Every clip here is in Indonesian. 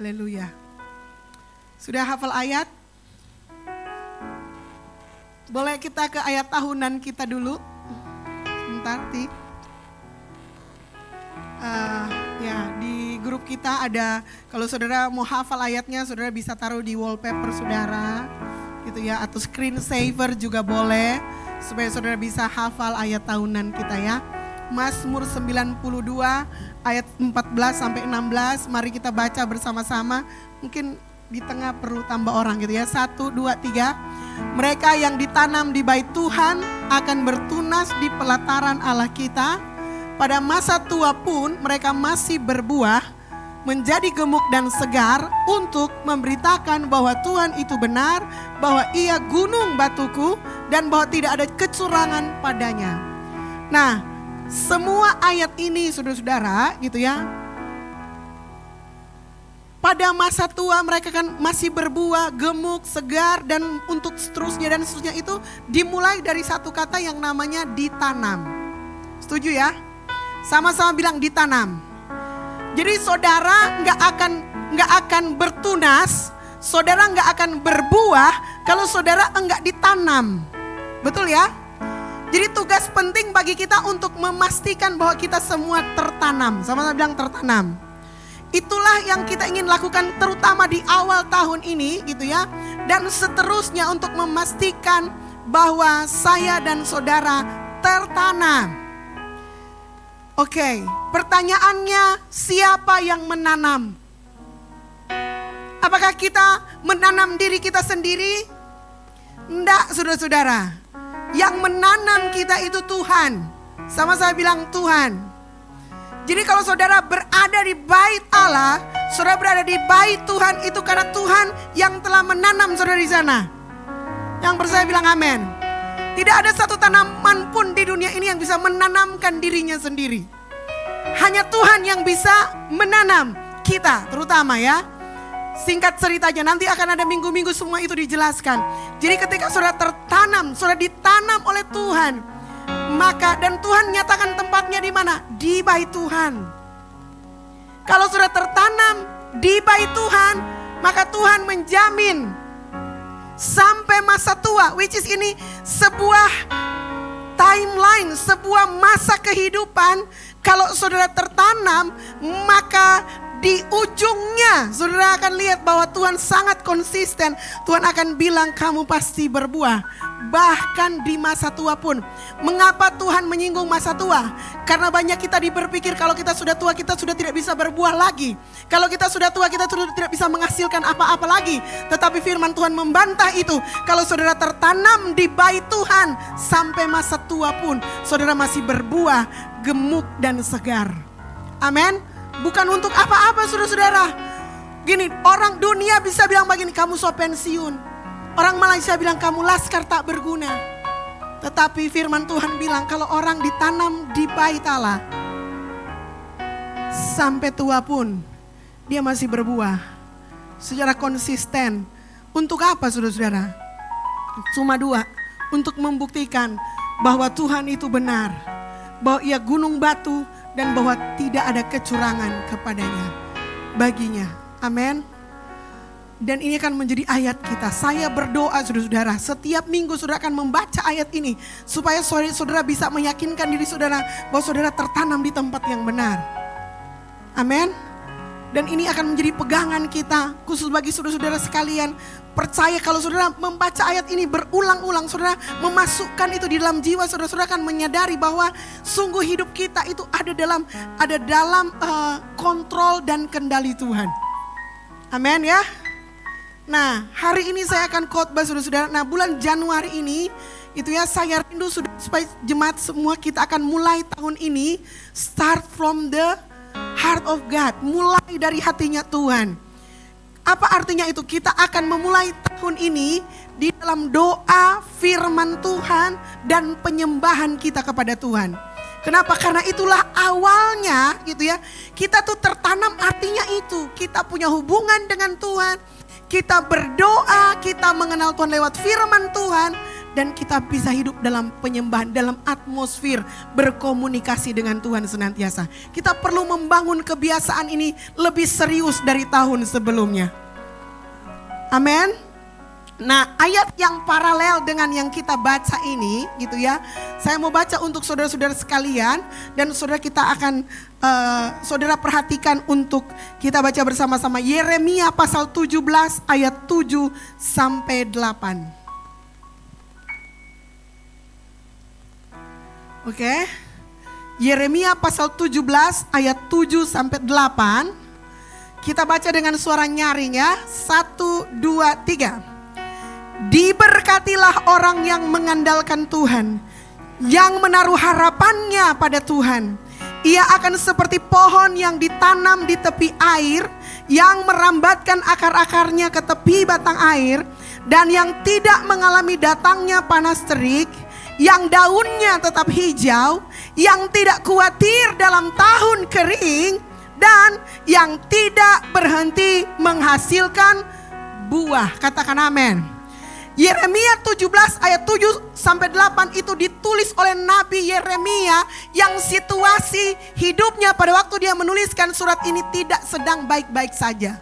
Haleluya. Sudah hafal ayat? Boleh kita ke ayat tahunan kita dulu? Sebentar, Ti. Ya, di grup kita ada, kalau saudara mau hafal ayatnya, saudara bisa taruh di wallpaper saudara, gitu ya, atau screen saver juga boleh, supaya saudara bisa hafal ayat tahunan kita ya. Mazmur 92 ayat 14 sampai 16, mari kita baca bersama-sama. Mungkin di tengah perlu tambah orang gitu ya. 1, 2, 3. Mereka yang ditanam di bait Tuhan akan bertunas di pelataran Allah kita. Pada masa tua pun mereka masih berbuah, menjadi gemuk dan segar untuk memberitakan bahwa Tuhan itu benar, bahwa Ia gunung batuku dan bahwa tidak ada kecurangan padanya. Nah, semua ayat ini saudara-saudara gitu ya. Pada masa tua mereka kan masih berbuah, gemuk, segar dan untuk seterusnya dan seterusnya itu dimulai dari satu kata yang namanya ditanam. Setuju ya? Sama-sama bilang ditanam. Jadi saudara nggak akan bertunas, saudara nggak akan berbuah kalau saudara enggak ditanam. Betul ya? Jadi tugas penting bagi kita untuk memastikan bahwa kita semua tertanam. Sama-sama bilang tertanam. Itulah yang kita ingin lakukan terutama di awal tahun ini gitu ya. Dan seterusnya untuk memastikan bahwa saya dan saudara tertanam. Oke, pertanyaannya siapa yang menanam? Apakah kita menanam diri kita sendiri? Enggak, saudara-saudara. Yang menanam kita itu Tuhan. Sama saya bilang Tuhan. Jadi kalau saudara berada di bait Allah, saudara berada di bait Tuhan itu karena Tuhan yang telah menanam saudara di sana. Yang percaya bilang amin. Tidak ada satu tanaman pun di dunia ini yang bisa menanamkan dirinya sendiri. Hanya Tuhan yang bisa menanam kita terutama ya. Singkat ceritanya nanti akan ada minggu-minggu semua itu dijelaskan. Jadi ketika saudara tertanam, saudara ditanam oleh Tuhan. Maka dan Tuhan nyatakan tempatnya di mana? Di bait Tuhan. Kalau saudara tertanam di bait Tuhan, maka Tuhan menjamin sampai masa tua, which is ini sebuah timeline, sebuah masa kehidupan. Kalau saudara tertanam, maka di ujungnya saudara akan lihat bahwa Tuhan sangat konsisten. Tuhan akan bilang kamu pasti berbuah. Bahkan di masa tua pun. Mengapa Tuhan menyinggung masa tua? Karena banyak kita berpikir kalau kita sudah tua kita sudah tidak bisa berbuah lagi. Kalau kita sudah tua kita sudah tidak bisa menghasilkan apa-apa lagi. Tetapi firman Tuhan membantah itu. Kalau saudara tertanam di bait Tuhan sampai masa tua pun saudara masih berbuah, gemuk dan segar. Amin. Bukan untuk apa-apa saudara-saudara. Gini, orang dunia bisa bilang begini, kamu so pensiun. Orang Malaysia bilang kamu laskar tak berguna. Tetapi firman Tuhan bilang kalau orang ditanam di bait Allah, sampai tua pun dia masih berbuah secara konsisten. Untuk apa saudara-saudara? Cuma dua, untuk membuktikan bahwa Tuhan itu benar, bahwa Ia gunung batu dan bahwa tidak ada kecurangan kepadanya baginya. Amin. Dan ini akan menjadi ayat kita. Saya berdoa saudara-saudara, setiap minggu saudara akan membaca ayat ini supaya saudara bisa meyakinkan diri saudara bahwa saudara tertanam di tempat yang benar. Amin. Dan ini akan menjadi pegangan kita khusus bagi saudara-saudara sekalian. Percaya kalau saudara membaca ayat ini berulang-ulang, saudara memasukkan itu di dalam jiwa saudara, saudara akan menyadari bahwa sungguh hidup kita itu ada dalam kontrol dan kendali Tuhan. Amin ya. Nah, hari ini saya akan khotbah saudara-saudara. Nah, bulan Januari ini itu ya saya rindu supaya jemaat semua kita akan mulai tahun ini start from the heart of God, mulai dari hatinya Tuhan. Apa artinya itu? Kita akan memulai tahun ini di dalam doa, firman Tuhan dan penyembahan kita kepada Tuhan. Kenapa? Karena itulah awalnya gitu ya. Kita tuh tertanam artinya itu. Kita punya hubungan dengan Tuhan. Kita berdoa, kita mengenal Tuhan lewat firman Tuhan. dan kita bisa hidup dalam penyembahan, dalam atmosfer berkomunikasi dengan Tuhan senantiasa. Kita perlu membangun kebiasaan ini lebih serius dari tahun sebelumnya. Amin. Nah, ayat yang paralel dengan yang kita baca ini gitu ya. Saya mau baca untuk saudara-saudara sekalian dan saudara kita akan saudara perhatikan untuk kita baca bersama-sama Yeremia pasal 17 ayat 7 sampai 8. Oke. Yeremia pasal 17 ayat 7 sampai 8. Kita baca dengan suara nyaring ya. 1, 2, 3. Diberkatilah orang yang mengandalkan Tuhan, yang menaruh harapannya pada Tuhan. Ia akan seperti pohon yang ditanam di tepi air, yang merambatkan akar-akarnya ke tepi batang air, dan yang tidak mengalami datangnya panas terik, yang daunnya tetap hijau, yang tidak khawatir dalam tahun kering, dan yang tidak berhenti menghasilkan buah. Katakan amin. Yeremia 17 ayat 7 sampai 8 itu ditulis oleh Nabi Yeremia yang situasi hidupnya pada waktu dia menuliskan surat ini tidak sedang baik-baik saja.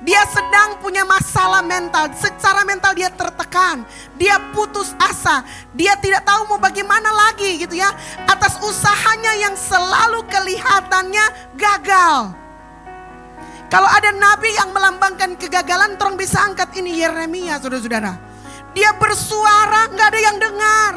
Dia sedang punya masalah mental, secara mental dia tertekan, dia putus asa, dia tidak tahu mau bagaimana lagi gitu ya. Atas usahanya yang selalu kelihatannya gagal. Kalau ada nabi yang melambangkan kegagalan, orang bisa angkat ini Yeremia, saudara-saudara. Dia bersuara, gak ada yang dengar.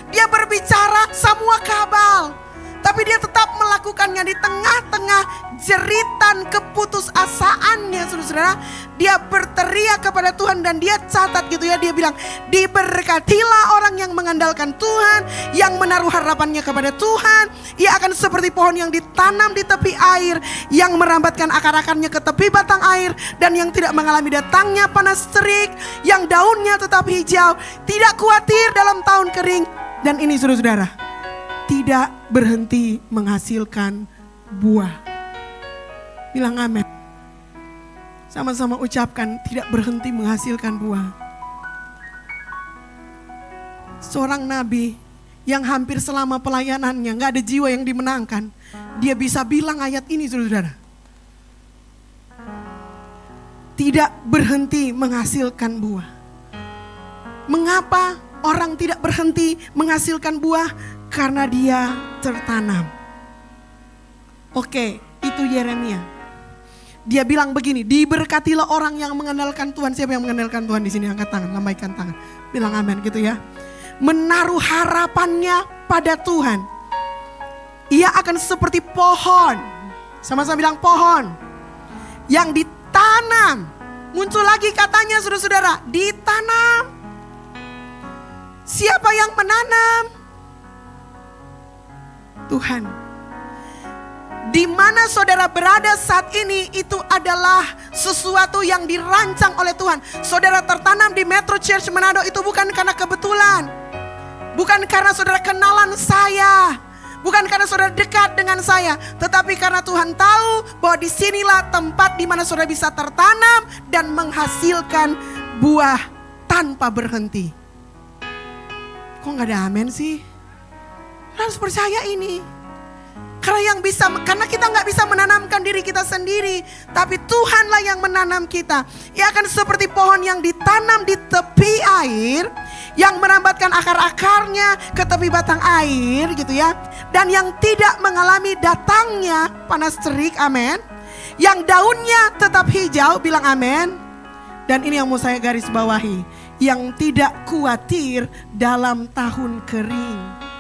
Dia berbicara, semua kabal. Tapi dia tetap melakukannya di tengah-tengah jeritan keputusasaannya, saudara-saudara. Dia berteriak kepada Tuhan dan dia catat gitu ya. Dia bilang, diberkatilah orang yang mengandalkan Tuhan, yang menaruh harapannya kepada Tuhan. Ia akan seperti pohon yang ditanam di tepi air, yang merambatkan akar-akarnya ke tepi batang air, dan yang tidak mengalami datangnya panas terik, yang daunnya tetap hijau, tidak khawatir dalam tahun kering. Dan ini saudara-saudara, tidak berhenti menghasilkan buah. Bilang amin. Sama-sama ucapkan, tidak berhenti menghasilkan buah. Seorang nabi yang hampir selama pelayanannya gak ada jiwa yang dimenangkan, dia bisa bilang ayat ini saudara-saudara. Tidak berhenti menghasilkan buah. Mengapa orang tidak berhenti menghasilkan buah? Karena dia tertanam. Oke, itu Yeremia. Dia bilang begini, diberkatilah orang yang mengandalkan Tuhan. Siapa yang mengandalkan Tuhan di sini? Angkat tangan, lambaikan tangan. Bilang amin gitu ya. Menaruh harapannya pada Tuhan. Ia akan seperti pohon. Sama-sama bilang pohon. Yang ditanam. Muncul lagi katanya saudara-saudara, ditanam. Siapa yang menanam? Tuhan. Di mana saudara berada saat ini itu adalah sesuatu yang dirancang oleh Tuhan. Saudara tertanam di Metro Church Manado itu bukan karena kebetulan. Bukan karena saudara kenalan saya. Bukan karena saudara dekat dengan saya. Tetapi karena Tuhan tahu bahwa disinilah tempat di mana saudara bisa tertanam dan menghasilkan buah tanpa berhenti. Kok gak ada amin sih? Harus percaya ini. Karena kita gak bisa menanamkan diri kita sendiri, tapi Tuhanlah yang menanam kita. Ia akan seperti pohon yang ditanam di tepi air, yang merambatkan akar-akarnya ke tepi batang air gitu ya. Dan yang tidak mengalami datangnya panas terik, amin. Yang daunnya tetap hijau, bilang amin. Dan ini yang mau saya garis bawahi, yang tidak khawatir dalam tahun kering.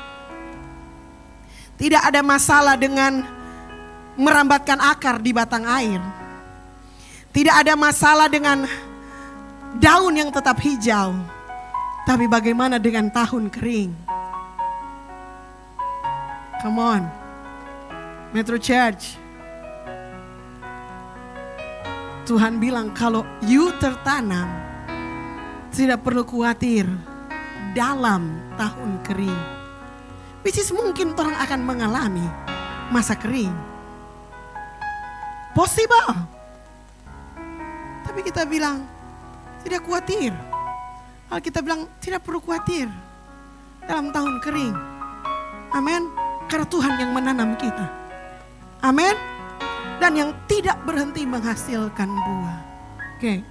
Tidak ada masalah dengan merambatkan akar di batang air. Tidak ada masalah dengan daun yang tetap hijau. Tapi bagaimana dengan tahun kering? Come on, Metro Church. Tuhan bilang kalau you tertanam, tidak perlu khawatir dalam tahun kering. Which is mungkin orang akan mengalami masa kering. Possible. Tapi kita bilang tidak khawatir. Alkitab bilang tidak perlu khawatir dalam tahun kering. Amin. Karena Tuhan yang menanam kita. Amin. Dan yang tidak berhenti menghasilkan buah. Oke.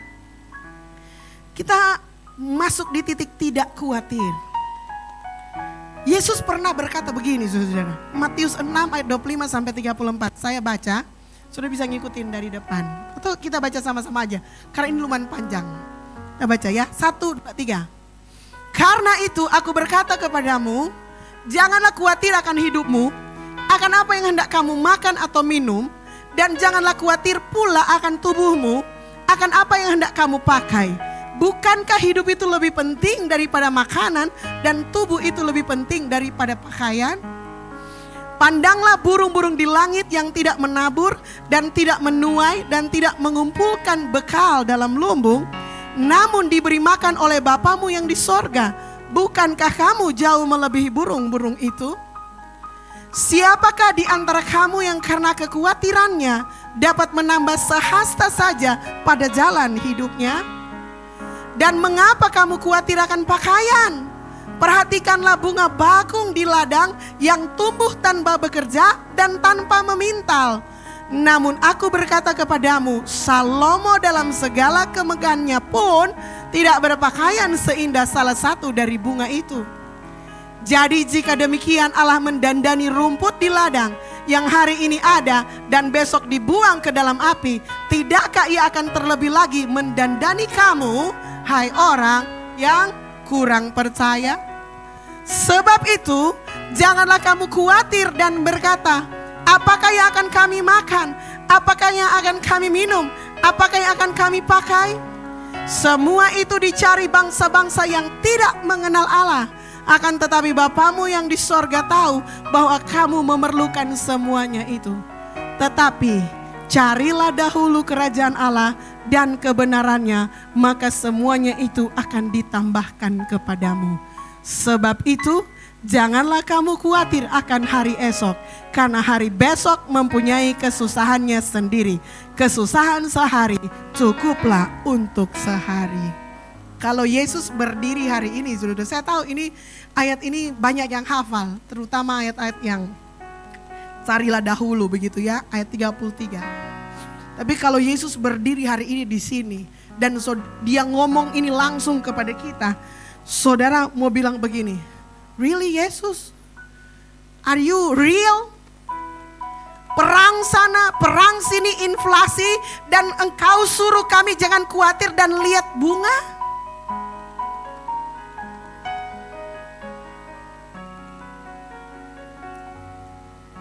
Kita masuk di titik tidak khawatir. Yesus pernah berkata begini, saudara. Matius 6 ayat 25 sampai 34. Saya baca, sudah bisa ngikutin dari depan. Atau kita baca sama-sama aja. Karena ini lumayan panjang. Kita baca ya. 1, 2, 3. Karena itu aku berkata kepadamu, janganlah khawatir akan hidupmu, akan apa yang hendak kamu makan atau minum, dan janganlah khawatir pula akan tubuhmu, akan apa yang hendak kamu pakai. Bukankah hidup itu lebih penting daripada makanan, dan tubuh itu lebih penting daripada pakaian? Pandanglah burung-burung di langit yang tidak menabur, dan tidak menuai, dan tidak mengumpulkan bekal dalam lumbung, namun diberi makan oleh Bapamu yang di sorga. Bukankah kamu jauh melebihi burung-burung itu? Siapakah di antara kamu yang karena kekhawatirannya dapat menambah sehasta saja pada jalan hidupnya? Dan mengapa kamu khawatir akan pakaian? Perhatikanlah bunga bakung di ladang yang tumbuh tanpa bekerja dan tanpa memintal. Namun aku berkata kepadamu, Salomo dalam segala kemegahannya pun tidak berpakaian seindah salah satu dari bunga itu. Jadi jika demikian Allah mendandani rumput di ladang yang hari ini ada dan besok dibuang ke dalam api, tidakkah ia akan terlebih lagi mendandani kamu, hai orang yang kurang percaya? Sebab itu janganlah kamu khawatir dan berkata, apakah yang akan kami makan? Apakah yang akan kami minum? Apakah yang akan kami pakai? Semua itu dicari bangsa-bangsa yang tidak mengenal Allah. Akan tetapi Bapamu yang di sorga tahu bahwa kamu memerlukan semuanya itu. Tetapi carilah dahulu kerajaan Allah dan kebenarannya, maka semuanya itu akan ditambahkan kepadamu. Sebab itu janganlah kamu khawatir akan hari esok, karena hari besok mempunyai kesusahannya sendiri. Kesusahan sehari cukuplah untuk sehari. Kalau Yesus berdiri hari ini, saudara, saya tahu ini ayat ini banyak yang hafal, terutama ayat-ayat yang carilah dahulu begitu ya, ayat 33. Tapi kalau Yesus berdiri hari ini di sini dan dia ngomong ini langsung kepada kita, saudara mau bilang begini, really Yesus? Are you real? Perang sana, perang sini, inflasi, dan engkau suruh kami jangan khawatir dan lihat bunga?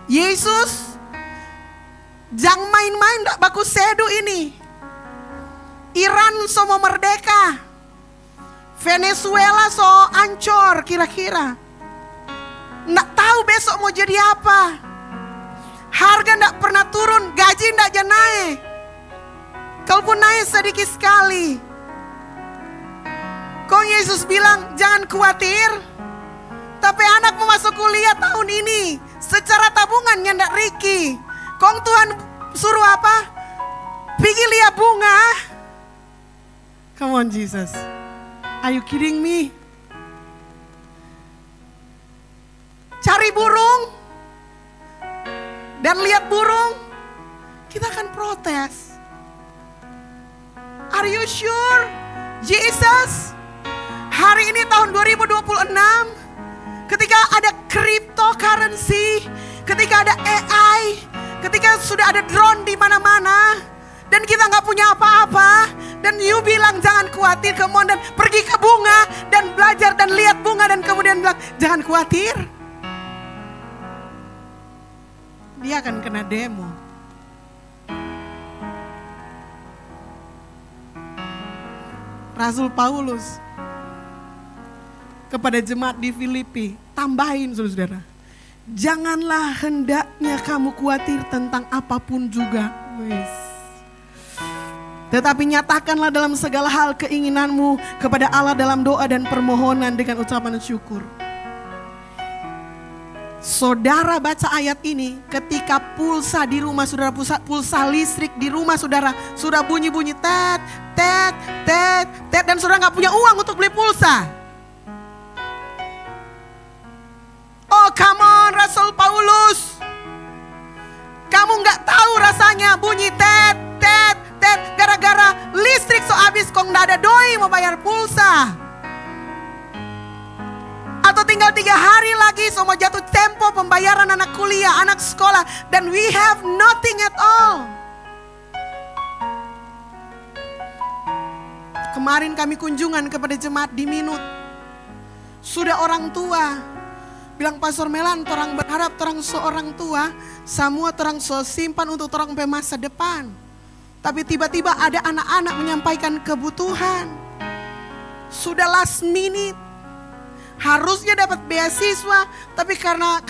Yesus, jangan main-main dak baku sedu ini. Iran so mau merdeka, Venezuela so ancor kira-kira. Nggak tahu besok mau jadi apa. Harga nggak pernah turun, gaji nggak jadi naik. Kalaupun naik sedikit sekali. Kok Yesus bilang jangan khawatir. Tapi anakmu masuk kuliah tahun ini secara tabungannya ndak Riki. Kong Tuhan suruh apa? Pergi lihat bunga. Come on Jesus. Are you kidding me? Cari burung dan lihat burung, kita akan protes. Are you sure? Jesus, hari ini tahun 2026, ketika ada cryptocurrency, ketika ada AI, ketika sudah ada drone di mana-mana, dan kita nggak punya apa-apa, dan you bilang jangan khawatir, kemudian pergi ke bunga dan belajar dan lihat bunga dan kemudian bilang jangan khawatir, dia akan kena demo. Rasul Paulus kepada jemaat di Filipi, tambahin saudara, janganlah hendaknya kamu khawatir tentang apapun juga. Tetapi nyatakanlah dalam segala hal keinginanmu kepada Allah dalam doa dan permohonan dengan ucapan syukur. Saudara baca ayat ini ketika pulsa di rumah saudara, pulsa listrik di rumah saudara sudah bunyi-bunyi tet, tet, tet, tet, dan saudara gak punya uang untuk beli pulsa. Oh come on Rasul Paulus, kamu gak tahu rasanya bunyi tet, tet, tet, gara-gara listrik so habis kok gak ada doi mau bayar pulsa. Atau tinggal 3 hari lagi so mau jatuh tempo pembayaran anak kuliah, anak sekolah, dan we have nothing at all. Kemarin kami kunjungan kepada jemaat di Minut. Sudah orang tua bilang, Pastor Melan, torang berharap torang seorang tua, semua torang so simpan untuk torang sampai masa depan. Tapi tiba-tiba ada anak-anak menyampaikan kebutuhan. Sudah last minute. Harusnya dapat beasiswa, tapi karena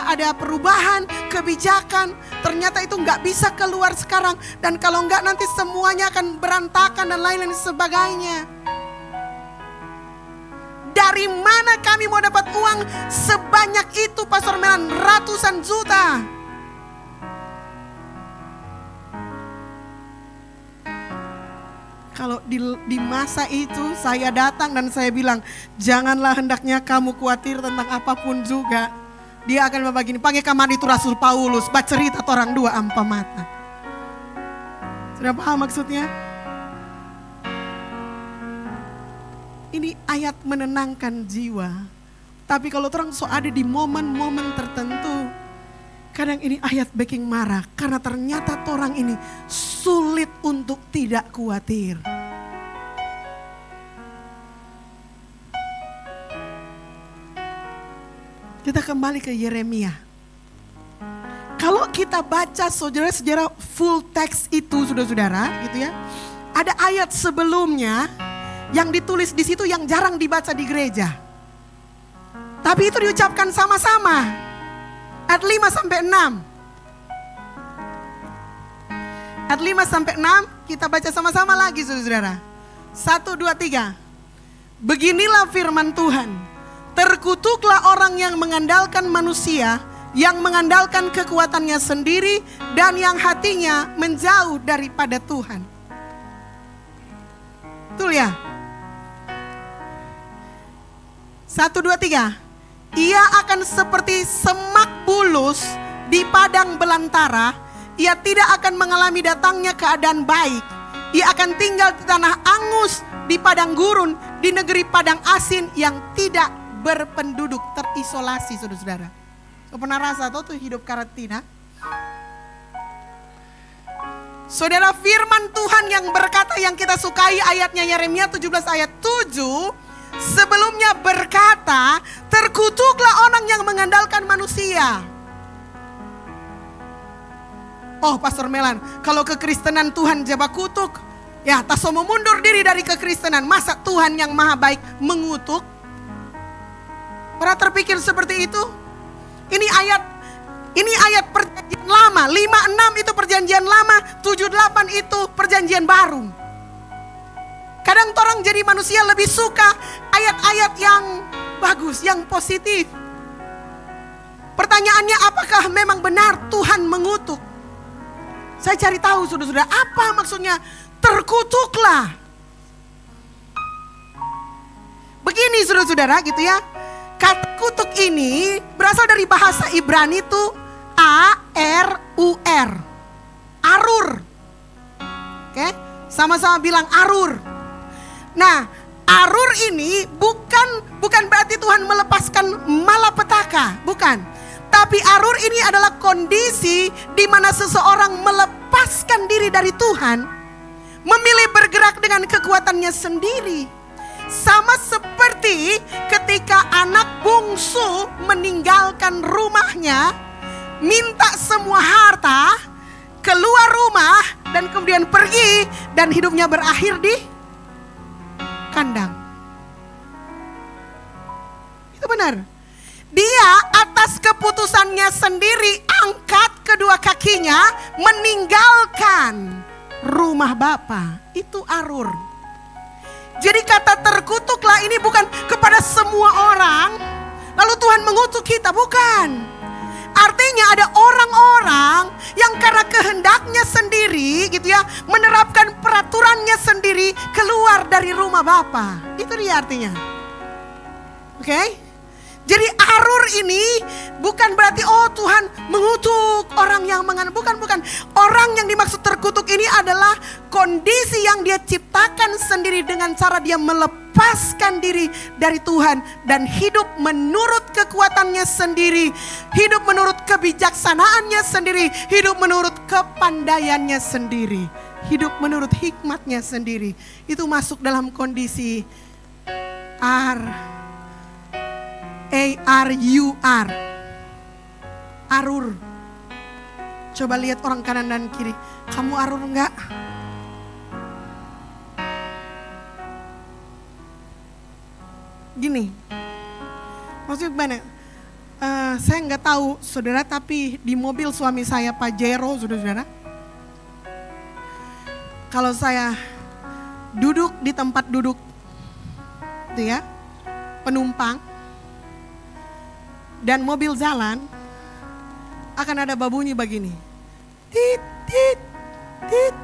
ada perubahan kebijakan, ternyata itu nggak bisa keluar sekarang. Dan kalau nggak nanti semuanya akan berantakan dan lain-lain sebagainya. Dari mana kami mau dapat uang sebanyak itu, Pastor Melan? Ratusan juta. Kalau di masa itu saya datang dan saya bilang, janganlah hendaknya kamu khawatir tentang apapun juga. Dia akan membagi, panggil kamar itu Rasul Paulus, baca cerita orang 2 ampa mata. Sudah paham maksudnya? Ini ayat menenangkan jiwa. Tapi kalau orang so ada di momen-momen tertentu, kadang ini ayat bikin marah. Karena ternyata orang ini sulit untuk tidak khawatir. Kita kembali ke Yeremia. Kalau kita baca saudara-saudara full text itu saudara-saudara gitu ya. Ada ayat sebelumnya yang ditulis di situ yang jarang dibaca di gereja. Tapi itu diucapkan sama-sama. Ayat 5-6. Ayat 5-6 kita baca sama-sama lagi saudara-saudara. 1, 2, 3. Beginilah firman Tuhan. Terkutuklah orang yang mengandalkan manusia, yang mengandalkan kekuatannya sendiri, dan yang hatinya menjauh daripada Tuhan. Betul ya? 1, 2, 3. Ia akan seperti semak bulus di padang belantara. Ia tidak akan mengalami datangnya keadaan baik. Ia akan tinggal di tanah angus, di padang gurun, di negeri padang asin yang tidak berpenduduk, terisolasi saudara-saudara. Pernah rasa tuh hidup karantina? Saudara, firman Tuhan yang berkata yang kita sukai ayatnya Yeremia 17 ayat 7. Sebelumnya berkata, terkutuklah orang yang mengandalkan manusia. Oh Pastor Melan, kalau kekristenan Tuhan jaba kutuk, ya tak mau mundur diri dari kekristenan. Masa Tuhan yang maha baik mengutuk? Pernah terpikir seperti itu? Ini ayat perjanjian lama. 5-6 itu perjanjian lama, 7-8 itu perjanjian baru. Kadang orang jadi manusia lebih suka ayat-ayat yang bagus, yang positif. Pertanyaannya, apakah memang benar Tuhan mengutuk? Saya cari tahu saudara-saudara, apa maksudnya terkutuklah? Begini saudara-saudara gitu ya. Kata kutuk ini berasal dari bahasa Ibrani itu A-R-U-R. Arur. Oke, sama-sama bilang arur. Nah, arur ini bukan berarti Tuhan melepaskan malapetaka, bukan. Tapi arur ini adalah kondisi di mana seseorang melepaskan diri dari Tuhan, memilih bergerak dengan kekuatannya sendiri. Sama seperti ketika anak bungsu meninggalkan rumahnya, minta semua harta, keluar rumah, dan kemudian pergi, dan hidupnya berakhir di kandang. Itu benar. Dia atas keputusannya sendiri angkat kedua kakinya, meninggalkan rumah Bapa. Itu arur. Jadi kata terkutuklah ini bukan kepada semua orang, lalu Tuhan mengutuk kita, bukan. Artinya ada orang-orang yang karena kehendaknya sendiri gitu ya, menerapkan peraturannya sendiri keluar dari rumah Bapa. Itu dia artinya. Oke? Jadi arur ini bukan berarti Tuhan mengutuk orang yang bukan. Orang yang dimaksud terkutuk ini adalah kondisi yang dia ciptakan sendiri dengan cara dia melepaskan diri dari Tuhan dan hidup menurut kekuatannya sendiri, hidup menurut kebijaksanaannya sendiri, hidup menurut kepandaiannya sendiri, hidup menurut hikmatnya sendiri. Itu masuk dalam kondisi A-R-U-R. Arur. Coba lihat orang kanan dan kiri. Kamu arur enggak? Gini. Maksudnya gimana? Saya enggak tahu saudara, tapi di mobil suami saya Pajero, saudara-saudara. Kalau saya duduk di tempat duduk, itu ya, penumpang, dan mobil jalan, akan ada babunyi begini. Tit, tit, tit,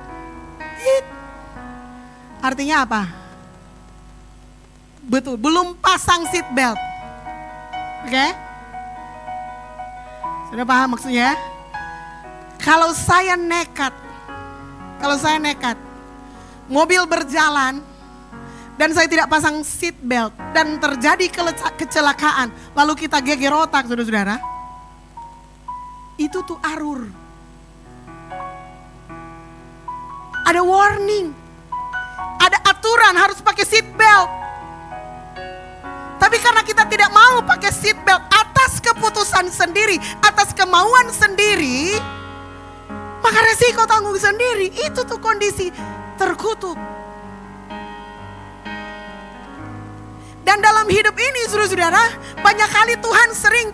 tit. Artinya apa? Betul, belum pasang seat belt. Oke? Sudah paham maksudnya? Kalau saya nekat, mobil berjalan, dan saya tidak pasang seat belt dan terjadi kecelakaan, lalu kita geger otak, saudara-saudara, itu tuh arur. Ada warning, ada aturan harus pakai seat belt. Tapi karena kita tidak mau pakai seat belt atas keputusan sendiri, atas kemauan sendiri, maka resiko tanggung sendiri. Itu tuh kondisi terkutuk. Dan dalam hidup ini saudara-saudara, banyak kali Tuhan sering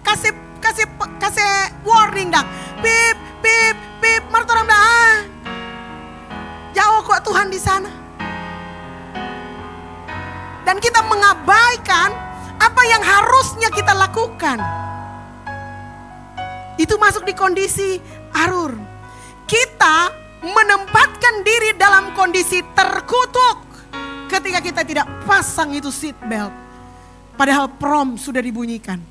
kasih warning dah. Pip, pip, pip, martoram dah. Jauh kok Tuhan di sana. Dan kita mengabaikan apa yang harusnya kita lakukan. Itu masuk di kondisi arur. Kita menempatkan diri dalam kondisi terkutuk ketika kita tidak pasang itu seat belt. Padahal prom sudah dibunyikan.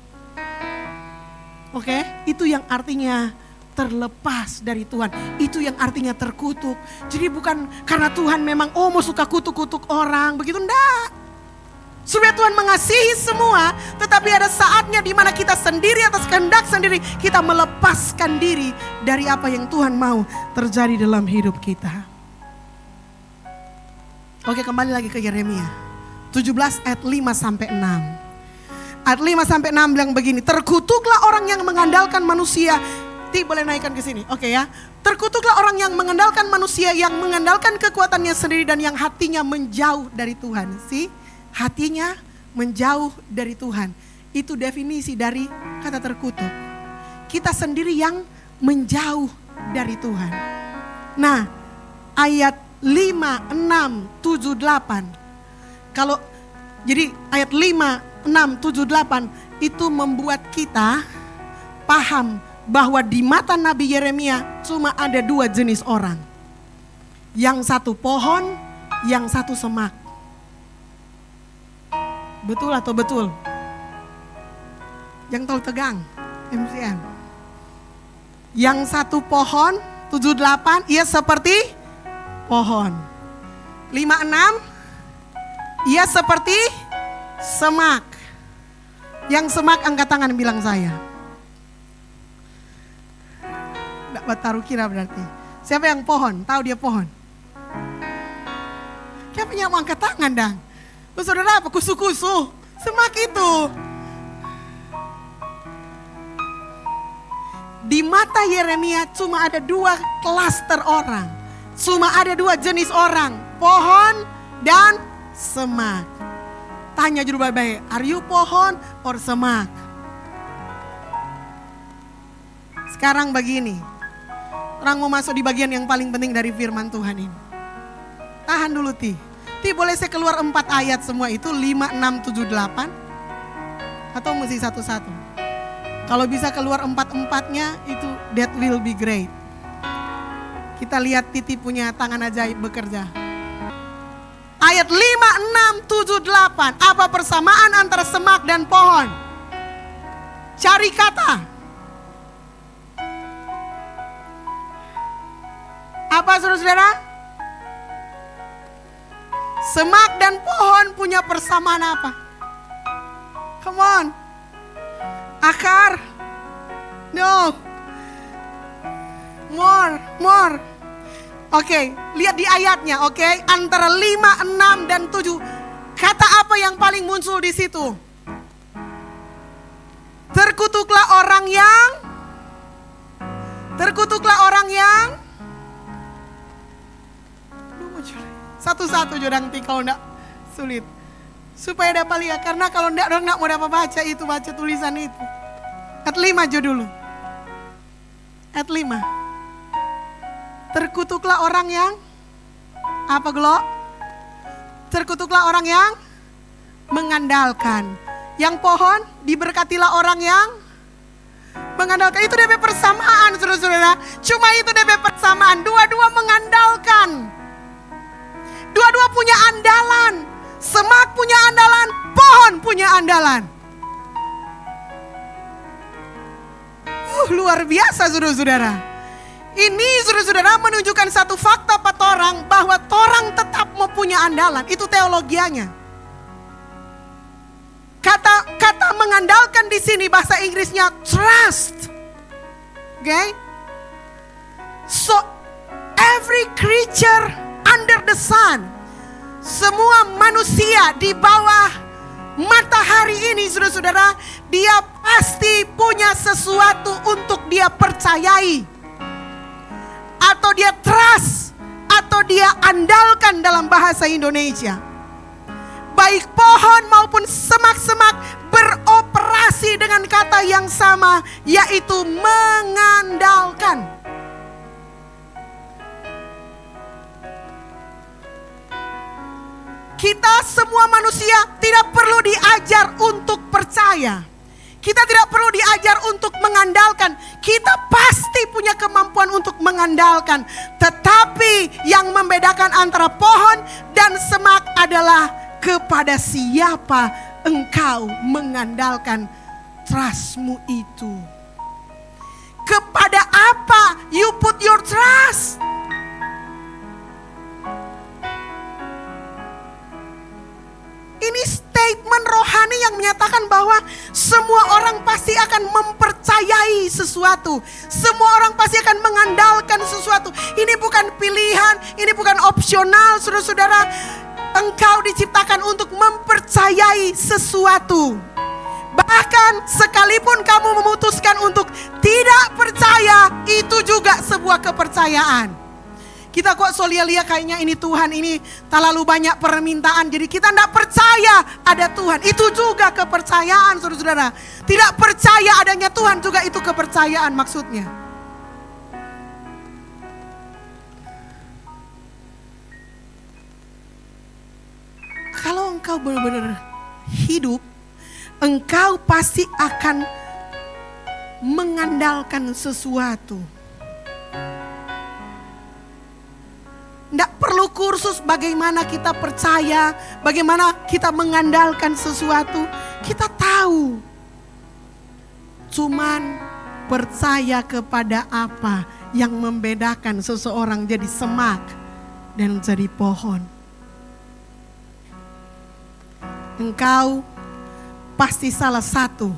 Oke, itu yang artinya terlepas dari Tuhan. Itu yang artinya terkutuk. Jadi bukan karena Tuhan memang mau suka kutuk-kutuk orang, begitu enggak. Supaya Tuhan mengasihi semua, tetapi ada saatnya di mana kita sendiri atas kehendak sendiri, kita melepaskan diri dari apa yang Tuhan mau terjadi dalam hidup kita. Oke, kembali lagi ke Yeremia 17 ayat 5-6. Ayat 5-6 bilang begini, terkutuklah orang yang mengandalkan manusia. Boleh naikkan ke sini, oke ya. Terkutuklah orang yang mengandalkan manusia, yang mengandalkan kekuatannya sendiri dan yang hatinya menjauh dari Tuhan. Hatinya menjauh dari Tuhan. Itu definisi dari kata terkutuk. Kita sendiri yang menjauh dari Tuhan. Nah, ayat 5, 6, 7, 8. Jadi ayat 5, 6, 7, 8 itu membuat kita paham bahwa di mata Nabi Yeremia cuma ada 2 jenis orang. Yang satu pohon, yang satu semak. Betul atau betul? Yang terlalu tegang, MCM. Yang satu pohon, 7-8, ia seperti pohon. 5-6, ia seperti semak. Yang semak angkat tangan bilang saya. Tidak taruh kira berarti. Siapa yang pohon? Tahu dia pohon? Siapa yang mau angkat tangan dang? Saudara apa? Kusu-kusu. Semak itu. Di mata Yeremia cuma ada 2 klaster orang. Cuma ada 2 jenis orang. Pohon dan semak. Tanya juru baik-baik, are you pohon or semak? Sekarang begini. Orang mau masuk di bagian yang paling penting dari firman Tuhan ini. Tahan dulu Ti. Boleh saya keluar 4 ayat semua itu 5, 6, 7, 8. Atau mesti satu-satu? Kalau bisa keluar 4-4-nya itu that will be great. Kita lihat Titi punya tangan ajaib bekerja. Ayat 5, 6, 7, 8. Apa persamaan antara semak dan pohon? Cari kata. Apa saudara-saudara? Semak dan pohon punya persamaan apa? Come on. Akar. No. More. Oke, lihat di ayatnya, oke? Antara 5, 6, dan 7. Kata apa yang paling muncul di situ? Terkutuklah orang yang satu-satu jodang kalau enggak sulit. Supaya dapat lihat, karena kalau enggak orang enggak mau dapat baca itu, baca tulisan itu. Ayat 5 aja dulu. Ayat 5. Terkutuklah orang yang apa Glo? Terkutuklah orang yang mengandalkan. Yang pohon diberkatilah orang yang mengandalkan. Itu DP persamaan saudara-saudara. Cuma itu DP persamaan. Dua-dua mengandalkan. Dua-dua punya andalan. Semak punya andalan, pohon punya andalan. Luar biasa saudara-saudara. Ini saudara-saudara menunjukkan satu fakta pada orang bahwa orang tetap mempunyai andalan. Itu teologianya. Kata mengandalkan di sini bahasa Inggrisnya trust. Okay? So every creature under the sun, semua manusia di bawah matahari ini saudara-saudara, dia pasti punya sesuatu untuk dia percayai. Atau dia trust, atau dia andalkan dalam bahasa Indonesia. Baik pohon maupun semak-semak beroperasi dengan kata yang sama, yaitu mengandalkan. Kita semua manusia tidak perlu diajar untuk percaya. Kita tidak perlu diajar untuk mengandalkan. Kita pasti punya kemampuan untuk mengandalkan. Tetapi yang membedakan antara pohon dan semak adalah kepada siapa engkau mengandalkan trustmu itu. Kepada apa you put your trust? Ini statement rohani yang menyatakan bahwa semua orang pasti akan mempercayai sesuatu. Semua orang pasti akan mengandalkan sesuatu. Ini bukan pilihan, ini bukan opsional, saudara-saudara. Engkau diciptakan untuk mempercayai sesuatu. Bahkan sekalipun kamu memutuskan untuk tidak percaya, itu juga sebuah kepercayaan. Kita kok solia-lia kayaknya ini Tuhan ini terlalu banyak permintaan. Jadi kita tidak percaya ada Tuhan. Itu juga kepercayaan saudara-saudara. Tidak percaya adanya Tuhan juga itu kepercayaan maksudnya. Kalau engkau benar-benar hidup, engkau pasti akan mengandalkan sesuatu. Tidak perlu kursus bagaimana kita percaya, bagaimana kita mengandalkan sesuatu. Kita tahu. Cuman percaya kepada apa yang membedakan seseorang jadi semak dan jadi pohon. Engkau pasti salah satu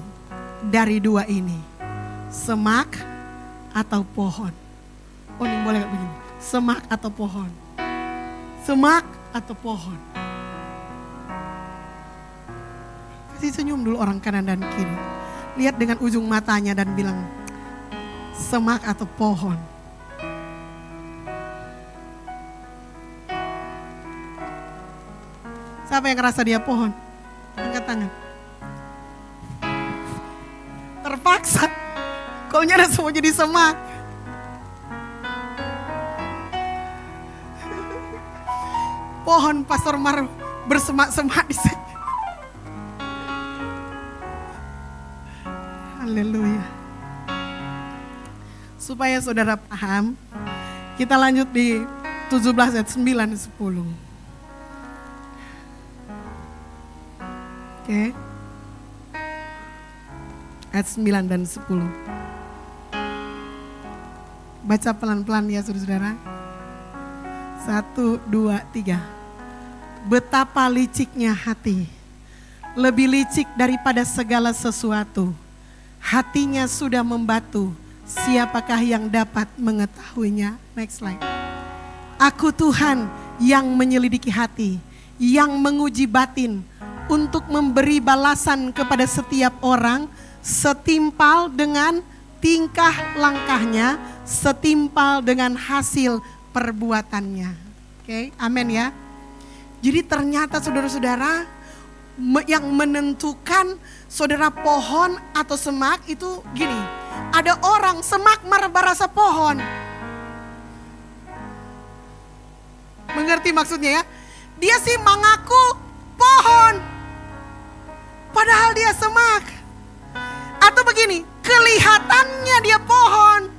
dari dua ini. Semak atau pohon. Oh ini boleh gak begini? Semak atau pohon. Semak atau pohon. Kasih senyum dulu orang kanan dan kiri. Lihat dengan ujung matanya dan bilang, semak atau pohon. Siapa yang ngerasa dia pohon? Angkat tangan. Terpaksa. Kau nyara semua jadi semak. Pohon Pastor Mar bersemak-semak di sini. Haleluya. Supaya saudara paham, kita lanjut di 17 ayat 9 dan 10. Oke. Ayat 9 dan 10. Baca pelan-pelan ya saudara-saudara. 1, 2, 3. Betapa liciknya hati. Lebih licik daripada segala sesuatu. Hatinya sudah membatu. Siapakah yang dapat mengetahuinya? Next slide. Aku Tuhan yang menyelidiki hati, yang menguji batin, untuk memberi balasan kepada setiap orang setimpal dengan tingkah langkahnya, setimpal dengan hasil perbuatannya. Oke, amin ya. Jadi ternyata saudara-saudara, yang menentukan saudara pohon atau semak itu gini. Ada orang semak merasa pohon. Mengerti maksudnya ya? Dia sih mengaku pohon, padahal dia semak. Atau begini, kelihatannya dia pohon,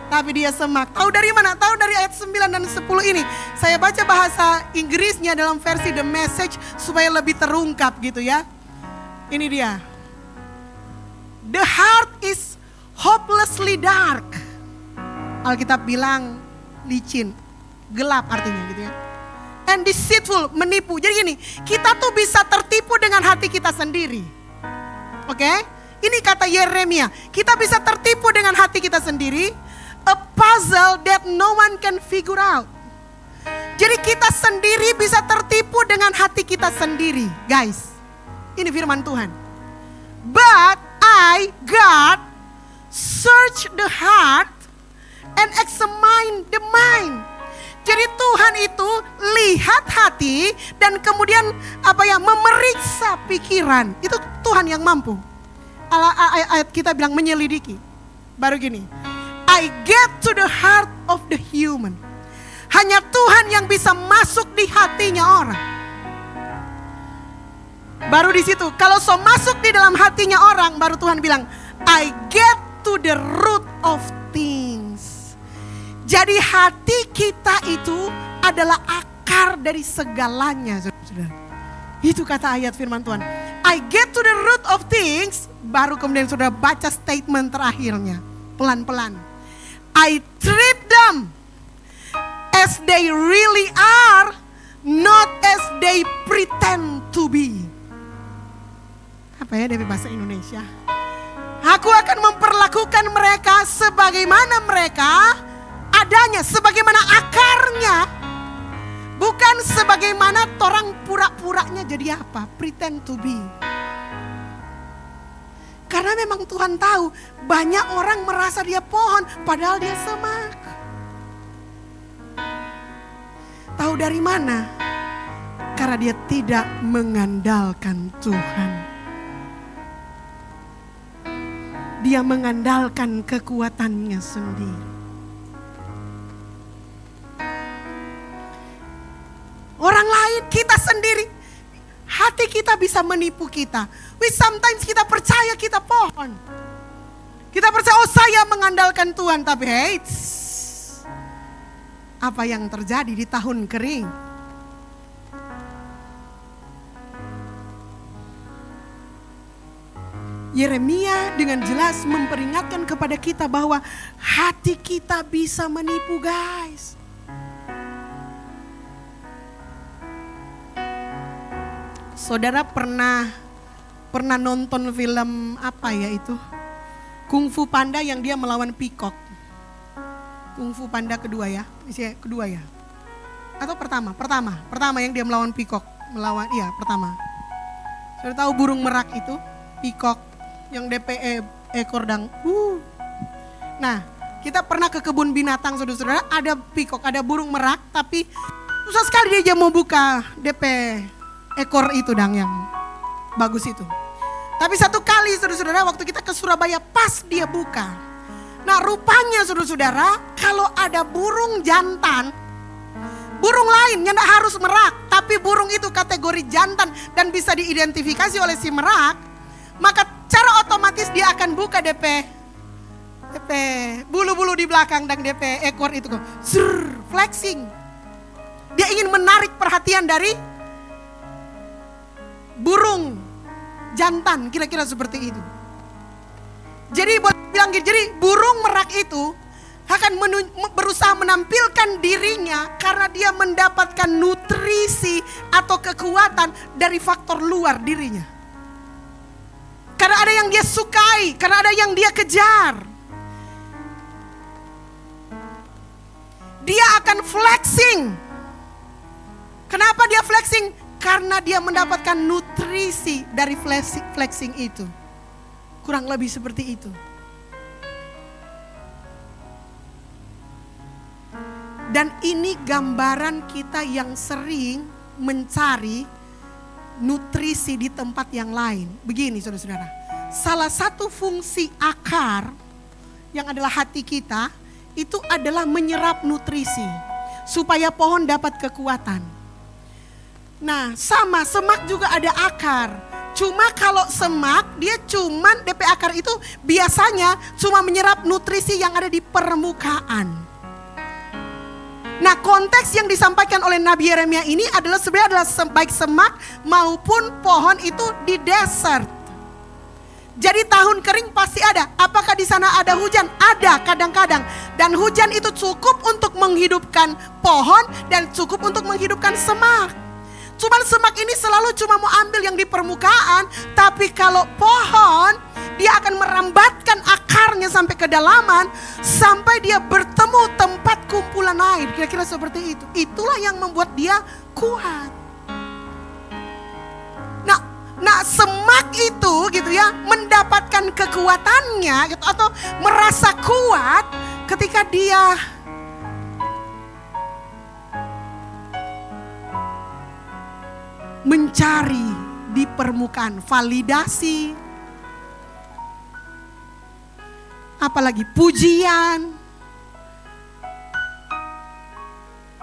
tapi dia semak. Tahu dari mana? Tahu dari ayat 9 dan 10 ini. Saya baca bahasa Inggrisnya dalam versi The Message supaya lebih terungkap gitu ya. Ini dia. The heart is hopelessly dark. Alkitab bilang licin, gelap artinya gitu ya. And deceitful, menipu. Jadi gini, kita tuh bisa tertipu dengan hati kita sendiri. Oke? Ini kata Yeremia, kita bisa tertipu dengan hati kita sendiri. A puzzle that no one can figure out. Jadi kita sendiri bisa tertipu dengan hati kita sendiri. Guys, ini firman Tuhan. But I, God, search the heart and examine the mind. Jadi Tuhan itu lihat hati dan kemudian memeriksa pikiran. Itu Tuhan yang mampu. Ayat kita bilang menyelidiki. Baru gini. I get to the heart of the human. Hanya Tuhan yang bisa masuk di hatinya orang. Baru di situ, kalau so masuk di dalam hatinya orang, baru Tuhan bilang, I get to the root of things. Jadi hati kita itu adalah akar dari segalanya, saudara. Itu kata ayat firman Tuhan. I get to the root of things, baru kemudian saudara baca statement terakhirnya, pelan-pelan. I treat them as they really are, not as they pretend to be. Apa ya dari bahasa Indonesia? Aku akan memperlakukan mereka sebagaimana mereka adanya, sebagaimana akarnya. Bukan sebagaimana orang pura-puranya jadi apa, pretend to be. Karena memang Tuhan tahu banyak orang merasa dia pohon padahal dia semak. Tahu dari mana? Karena dia tidak mengandalkan Tuhan. Dia mengandalkan kekuatannya sendiri. Orang lain, kita sendiri, hati kita bisa menipu kita. Sometimes kita percaya kita pohon. Kita percaya, oh saya mengandalkan Tuhan. Tapi apa yang terjadi di tahun kering? Yeremia dengan jelas memperingatkan kepada kita bahwa hati kita bisa menipu, guys. Saudara pernah nonton film apa ya itu? Kung Fu Panda yang dia melawan peacock. Kung Fu Panda kedua ya? Kedua ya? Atau pertama? Pertama yang dia melawan peacock. Pertama. Saudara tahu burung merak itu? Peacock yang DPE ekor dang. Nah, kita pernah ke kebun binatang saudara-saudara, ada peacock, ada burung merak, tapi susah sekali dia mau buka DP ekor itu dang yang bagus itu. Tapi satu kali saudara-saudara waktu kita ke Surabaya pas dia buka. Nah rupanya saudara-saudara kalau ada burung jantan, burung lain yang tidak harus merak, tapi burung itu kategori jantan dan bisa diidentifikasi oleh si merak, maka cara otomatis otomatis dia akan buka DP bulu-bulu di belakang dan DP ekor itu flexing. Dia ingin menarik perhatian dari burung jantan, kira-kira seperti itu. Jadi jadi burung merak itu akan berusaha menampilkan dirinya karena dia mendapatkan nutrisi atau kekuatan dari faktor luar dirinya. Karena ada yang dia sukai, karena ada yang dia kejar. Dia akan flexing. Kenapa dia flexing? Karena dia mendapatkan nutrisi dari flexing itu. Kurang lebih seperti itu. Dan ini gambaran kita yang sering mencari nutrisi di tempat yang lain. Begini saudara-saudara, salah satu fungsi akar yang adalah hati kita itu adalah menyerap nutrisi supaya pohon dapat kekuatan. Nah, sama semak juga ada akar. Cuma kalau semak dia cuman DP akar itu biasanya cuma menyerap nutrisi yang ada di permukaan. Nah, konteks yang disampaikan oleh Nabi Yeremia ini adalah sebenarnya adalah baik semak maupun pohon itu di desert. Jadi tahun kering pasti ada. Apakah di sana ada hujan? Ada kadang-kadang. Dan hujan itu cukup untuk menghidupkan pohon dan cukup untuk menghidupkan semak. Cuman semak ini selalu cuma mau ambil yang di permukaan. Tapi kalau pohon, dia akan merambatkan akarnya sampai kedalaman. Sampai dia bertemu tempat kumpulan air. Kira-kira seperti itu. Itulah yang membuat dia kuat. Nah semak itu gitu ya, mendapatkan kekuatannya gitu, atau merasa kuat ketika dia mencari di permukaan validasi, apalagi pujian.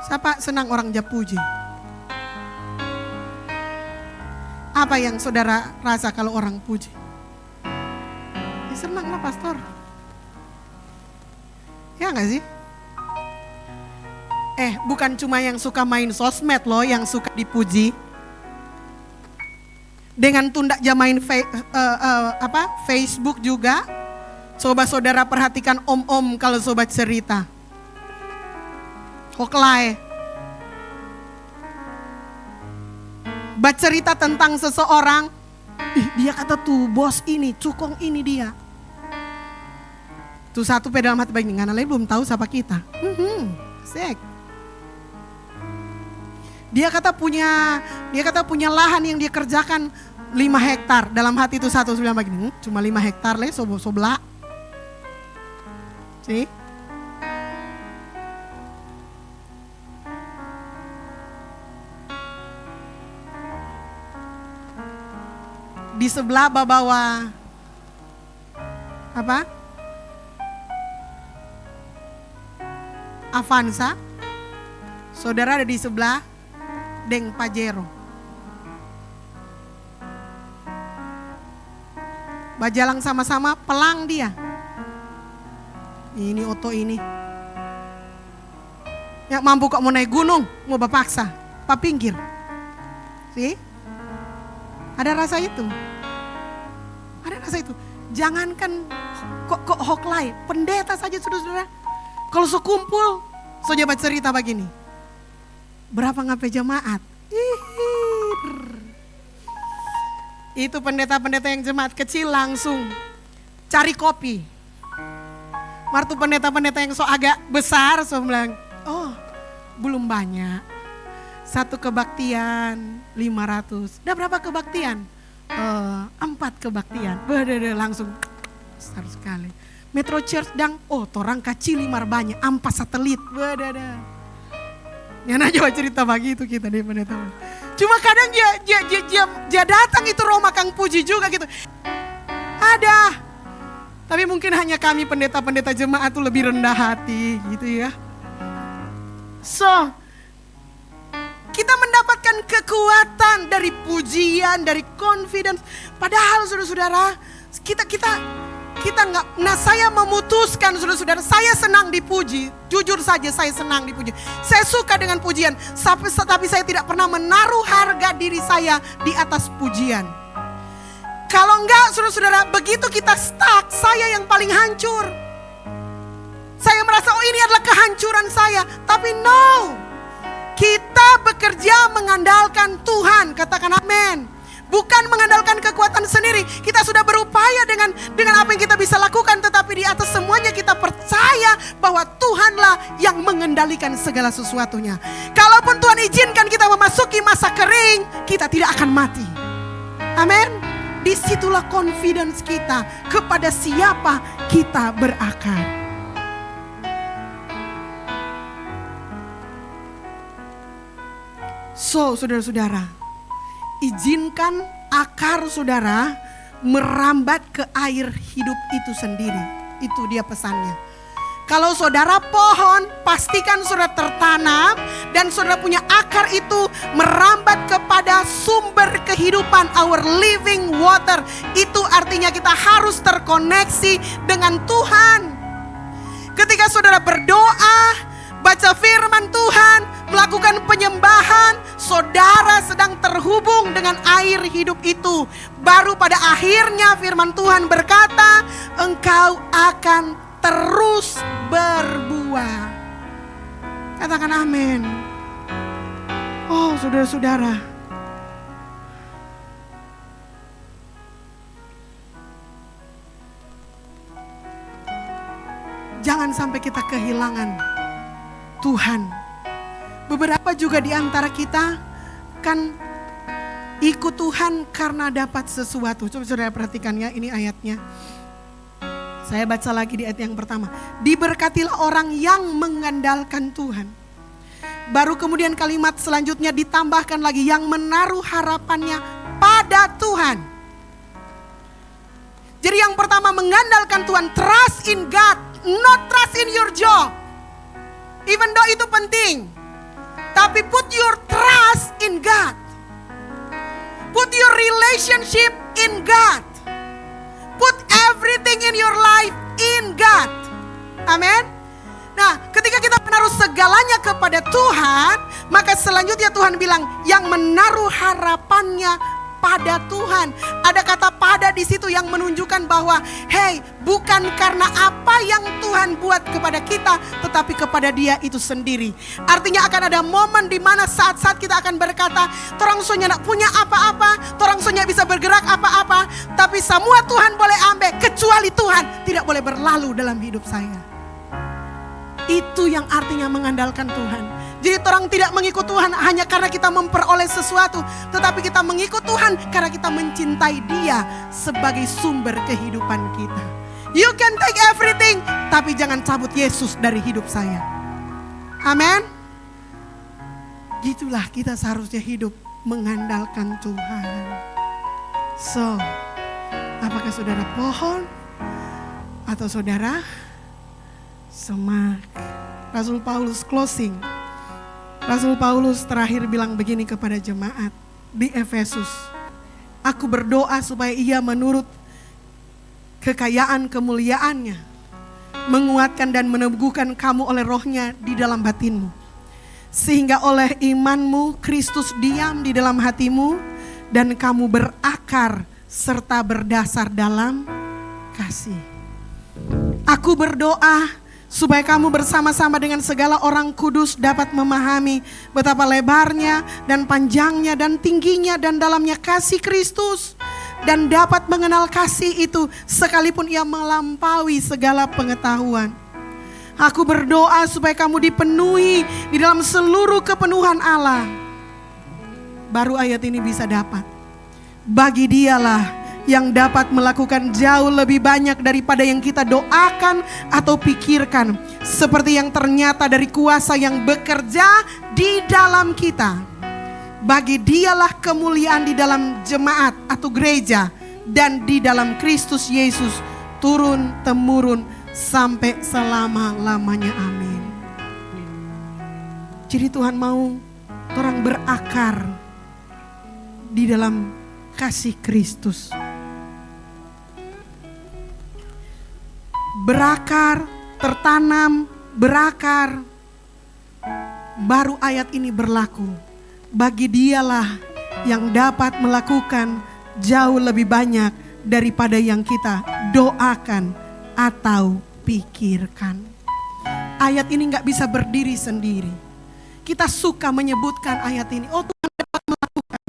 Siapa senang orang dia puji? Apa yang saudara rasa kalau orang puji? Ya senang lah pastor. Ya gak sih? Bukan cuma yang suka main sosmed loh yang suka dipuji. Dengan tunda jam main Facebook juga. Coba saudara perhatikan om-om kalau sobat cerita. Hoklai. Baca cerita tentang seseorang, dia kata tuh bos ini, cukong ini dia. Tuh satu dalam hati begini, ngana belum tahu siapa kita. Sek. Dia kata punya lahan yang dia kerjakan 5 hektar. Dalam hati itu satu bilang begini, cuma 5 hektar le, sobla. See? Di sebelah bawa apa? Avanza. Saudara ada di sebelah Deng Pajero. Bajalang sama-sama pelang dia. Ini oto ini. Yang mampu kok mau naik gunung, mau bapaksa, pinggir. See? Ada rasa itu. Ada rasa itu. Jangankan kok hoklai, pendeta saja saudara-saudara. Kalau sekumpul, sojabat cerita begini. Berapa ngapai jemaat? Itu pendeta-pendeta yang jemaat kecil langsung cari kopi. Martu pendeta-pendeta yang agak besar, so bilang, oh belum banyak. 1 kebaktian 500. Udah berapa kebaktian? 4 kebaktian. Langsung besar sekali. Metro Church dang, torang kacil 5 banyak, 4 satelit. Nyana jawab cerita begitu kita nih pendeta. Cuma kadang dia datang itu Roma Kang puji juga gitu. Ada. Tapi mungkin hanya kami pendeta-pendeta jemaat tuh lebih rendah hati gitu ya. So, kita mendapatkan kekuatan dari pujian, dari confidence. Padahal saudara-saudara, kita nggak. Nah, saya memutuskan, saudara-saudara, saya senang dipuji. Jujur saja, saya senang dipuji. Saya suka dengan pujian, tapi saya tidak pernah menaruh harga diri saya di atas pujian. Kalau enggak, saudara-saudara, begitu kita stuck, saya yang paling hancur. Saya merasa, oh ini adalah kehancuran saya. Tapi no, kita bekerja mengandalkan Tuhan. Katakan amin. Bukan mengandalkan kekuatan sendiri. Kita sudah berupaya dengan apa yang kita bisa lakukan. Tetapi di atas semuanya kita percaya bahwa Tuhanlah yang mengendalikan segala sesuatunya. Kalaupun Tuhan izinkan kita memasuki masa kering, kita tidak akan mati. Amin. Disitulah confidence kita kepada siapa kita berakar. So, saudara-saudara, izinkan akar saudara merambat ke air hidup itu sendiri. Itu dia pesannya. Kalau saudara pohon, pastikan saudara tertanam dan saudara punya akar itu merambat kepada sumber kehidupan, our living water. Itu artinya kita harus terkoneksi dengan Tuhan. Ketika saudara berdoa, baca firman Tuhan, melakukan penyembahan, saudara sedang terhubung dengan air hidup itu. Baru pada akhirnya firman Tuhan berkata, engkau akan terus berbuah. Katakan amin. Oh, saudara-saudara, jangan sampai kita kehilangan Tuhan. Beberapa juga di antara kita kan ikut Tuhan karena dapat sesuatu. Coba saudara perhatikan ya, ini ayatnya. Saya baca lagi di ayat yang pertama. Diberkatilah orang yang mengandalkan Tuhan. Baru kemudian kalimat selanjutnya ditambahkan lagi, yang menaruh harapannya pada Tuhan. Jadi yang pertama mengandalkan Tuhan, trust in God, not trust in your job. Even though itu penting. Tapi put your trust in God. Put your relationship in God. Put everything in your life in God. Amin. Nah, ketika kita menaruh segalanya kepada Tuhan, maka selanjutnya Tuhan bilang yang menaruh harapannya pada Tuhan. Ada kata pada di situ yang menunjukkan bahwa hey, bukan karena apa yang Tuhan buat kepada kita, tetapi kepada Dia itu sendiri. Artinya akan ada momen di mana saat-saat kita akan berkata, torang sonya nak punya apa-apa, torang sonya bisa bergerak apa-apa, tapi semua Tuhan boleh ambil, kecuali Tuhan tidak boleh berlalu dalam hidup saya. Itu yang artinya mengandalkan Tuhan. Jadi orang tidak mengikut Tuhan hanya karena kita memperoleh sesuatu, tetapi kita mengikut Tuhan karena kita mencintai Dia sebagai sumber kehidupan kita. You can take everything, tapi jangan cabut Yesus dari hidup saya. Amin. Gitulah kita seharusnya hidup mengandalkan Tuhan. So, apakah saudara pohon atau saudara semak? Rasul Paulus closing. Rasul Paulus terakhir bilang begini kepada jemaat di Efesus. Aku berdoa supaya ia menurut kekayaan kemuliaannya menguatkan dan meneguhkan kamu oleh rohnya di dalam batinmu. Sehingga oleh imanmu Kristus diam di dalam hatimu dan kamu berakar serta berdasar dalam kasih. Aku berdoa supaya kamu bersama-sama dengan segala orang kudus dapat memahami betapa lebarnya dan panjangnya dan tingginya dan dalamnya kasih Kristus. Dan dapat mengenal kasih itu sekalipun ia melampaui segala pengetahuan. Aku berdoa supaya kamu dipenuhi di dalam seluruh kepenuhan Allah. Baru ayat ini bisa dapat. Bagi Dialah yang dapat melakukan jauh lebih banyak daripada yang kita doakan atau pikirkan, seperti yang ternyata dari kuasa yang bekerja di dalam kita. Bagi Dialah kemuliaan di dalam jemaat atau gereja dan di dalam Kristus Yesus turun temurun sampai selama-lamanya. Amin. Jadi Tuhan mau orang berakar di dalam kasih Kristus. berakar, tertanam, berakar. Baru ayat ini berlaku. Bagi dialah yang dapat melakukan jauh lebih banyak daripada yang kita doakan atau pikirkan. Ayat ini gak bisa berdiri sendiri. Kita suka menyebutkan ayat ini. Oh, Tuhan dapat melakukan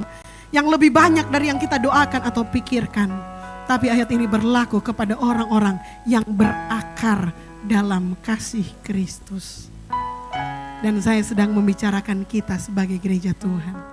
yang lebih banyak dari yang kita doakan atau pikirkan. Tapi ayat ini berlaku kepada orang-orang yang berakar dalam kasih Kristus. Dan saya sedang membicarakan kita sebagai gereja Tuhan.